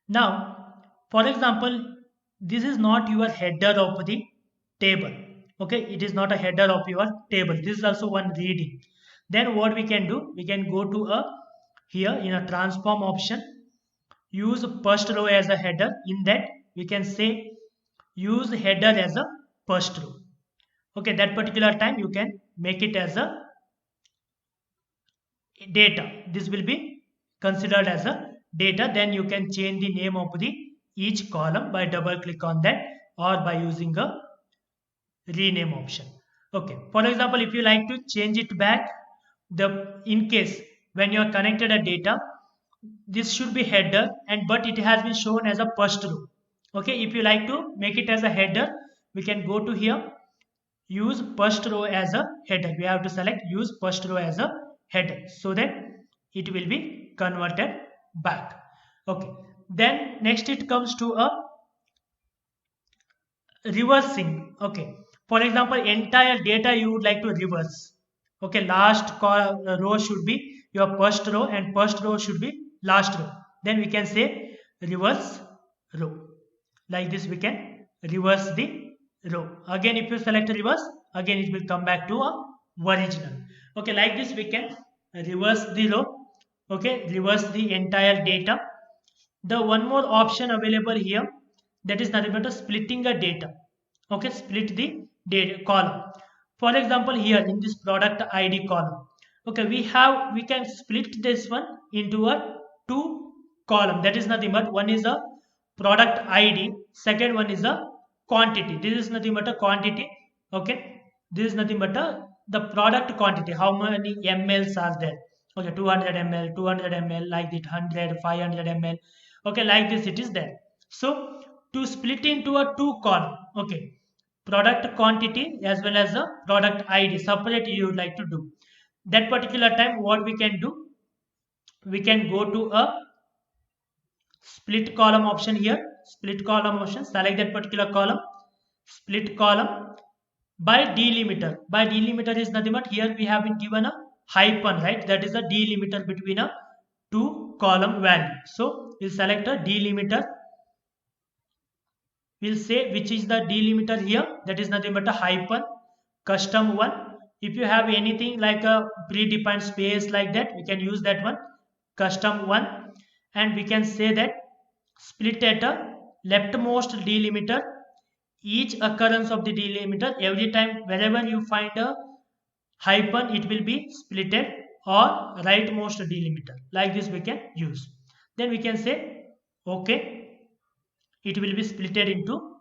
Now, for example, this is not your header of the table. Okay, it is not a header of your table. This is also one reading. Then what we can do? We can go to a here in a transform option. Use first row as a header. In that, we can say use header as a first row. Okay, that particular time you can make it as a data. This will be considered as a data. Then you can change the name of the each column by double click on that or by using a rename option. Okay, for example, if you like to change it back, the in case when you are connected a data, this should be header and but it has been shown as a first row. Okay, if you like to make it as a header, we can go to here, use first row as a header. We have to select use first row as a header so that it will be converted back. Okay, then next it comes to a reversing. Okay, for example, entire data you would like to reverse. Okay, row should be your first row and first row should be last row. Then we can say reverse row. Like this we can reverse the row. Again, if you select reverse, again it will come back to a original. Okay, like this we can reverse the row. Okay, reverse the entire data. The one more option available here, that is nothing but a splitting a data. Okay, split the data column. For example, here in this product id column, okay, we can split this one into a two column. That is nothing but one is a product id, second one is a quantity. This is nothing but a quantity. Okay, this is nothing but the product quantity, how many mls are there. Okay, 200 ml, 200 ml, like that, 100, 500 ml. Okay, like this it is there. So to split into a two column, okay, product quantity as well as a product id separate you would like to do. That particular time what we can do, we can go to a split column option here. Split column option, select that particular column, split column by delimiter. By delimiter is nothing but here we have been given a hyphen, right? That is a delimiter between a two column value. So we'll select a delimiter. We'll say which is the delimiter here. That is nothing but a hyphen custom one. If you have anything like a predefined space like that, we can use that one, custom one. And we can say that split at a leftmost delimiter. Each occurrence of the delimiter, every time wherever you find a hyphen, it will be splitted, or rightmost delimiter. Like this we can use. Then we can say okay, it will be splitted into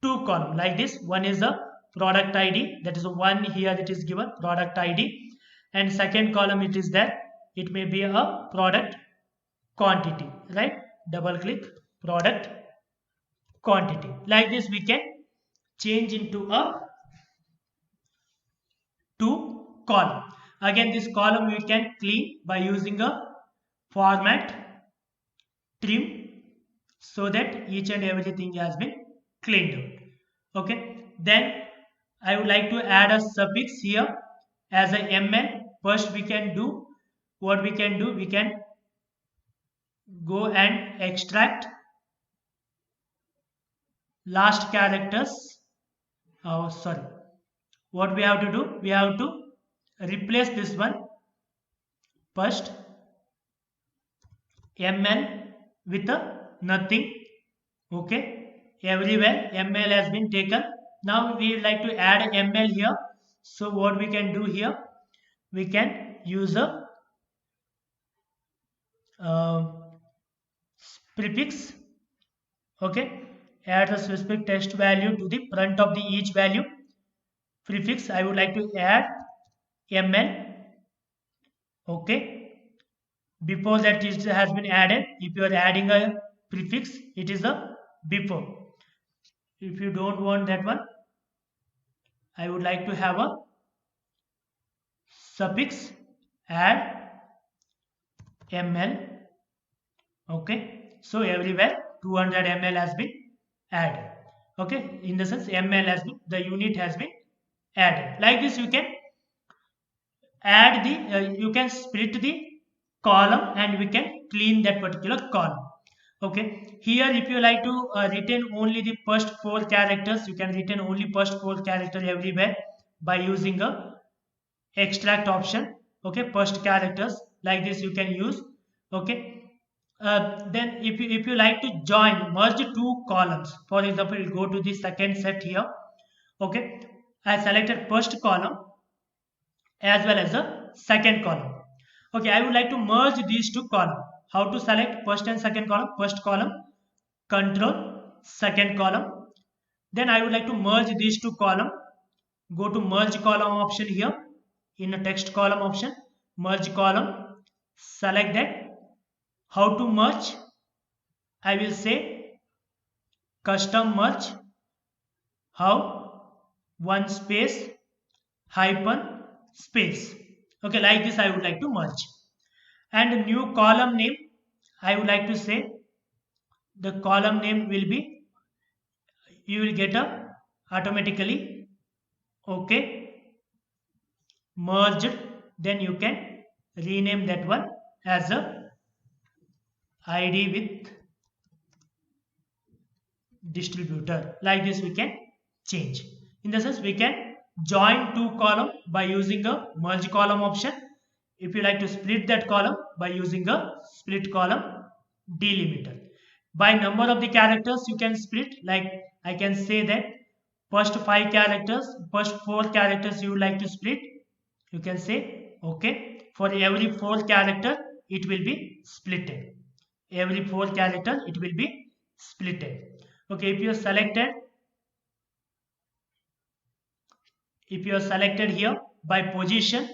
two column like this. One is a product id, that is one here, it is given product id, and second column it is that it may be a product quantity, right? Double click product quantity. Like this we can change into a two column. Again, this column we can clean by using a format trim so that each and everything has been cleaned out. Okay, then I would like to add a suffix here as a ml. First we can do what we can do, we can go and extract last characters. Oh sorry, what we have to do, we have to replace this one first ml with a nothing. Okay, everywhere ml has been taken. Now we would like to add ml here. So what we can do here, we can use a uh, prefix. Okay, add a specific text value to the front of the each value. Prefix, I would like to add ml. Okay, before that it has been added. If you are adding a prefix, it is a before. If you don't want that one, I would like to have a suffix add ml. Okay, so everywhere 200 ml has been added. Okay, in the sense ml has been, the unit has been added. Like this you can add the you can split the column and we can clean that particular column. Okay, here if you like to retain only the first four characters, you can retain only first four character everywhere by using a extract option. Okay, first characters like this you can use. Okay, then if you like to join merge two columns, for example, you go to the second set here. Okay, I selected first column as well as the second column. Okay, I would like to merge these two columns. How to select first and second column? First column, control, second column. Then I would like to merge these two columns. Go to merge column option here in the text column option. Merge column. Select that. How to merge? I will say custom merge. How? One space hyphen space. Okay, like this I would like to merge. And new column name, I would like to say the column name will be, you will get a automatically, okay, merged. Then you can rename that one as a id with distributor. Like this we can change. In the sense we can join two column by using a merge column option. If you like to split that column by using a split column delimiter. By number of the characters you can split, like I can say that first five characters, first four characters you would like to split. You can say okay, for every four character it will be splitted. Every four character it will be splitted. Okay, if you are selected here by position,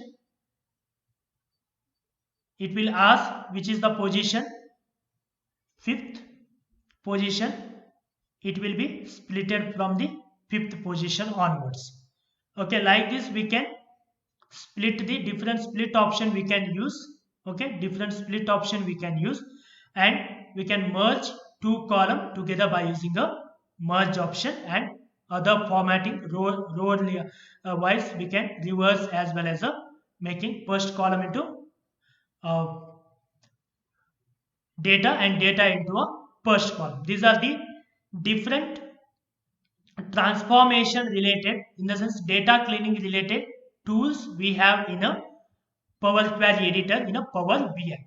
it will ask which is the position, fifth position. It will be splitted from the fifth position onwards. Okay, like this we can split the different split option we can use. Okay, different split option we can use, and we can merge two column together by using a merge option, and other formatting row wise we can reverse as well as a making first column into uh, data and data into a first column. These are the different transformation related, in the sense data cleaning related tools we have in a Power Query editor in a Power BI.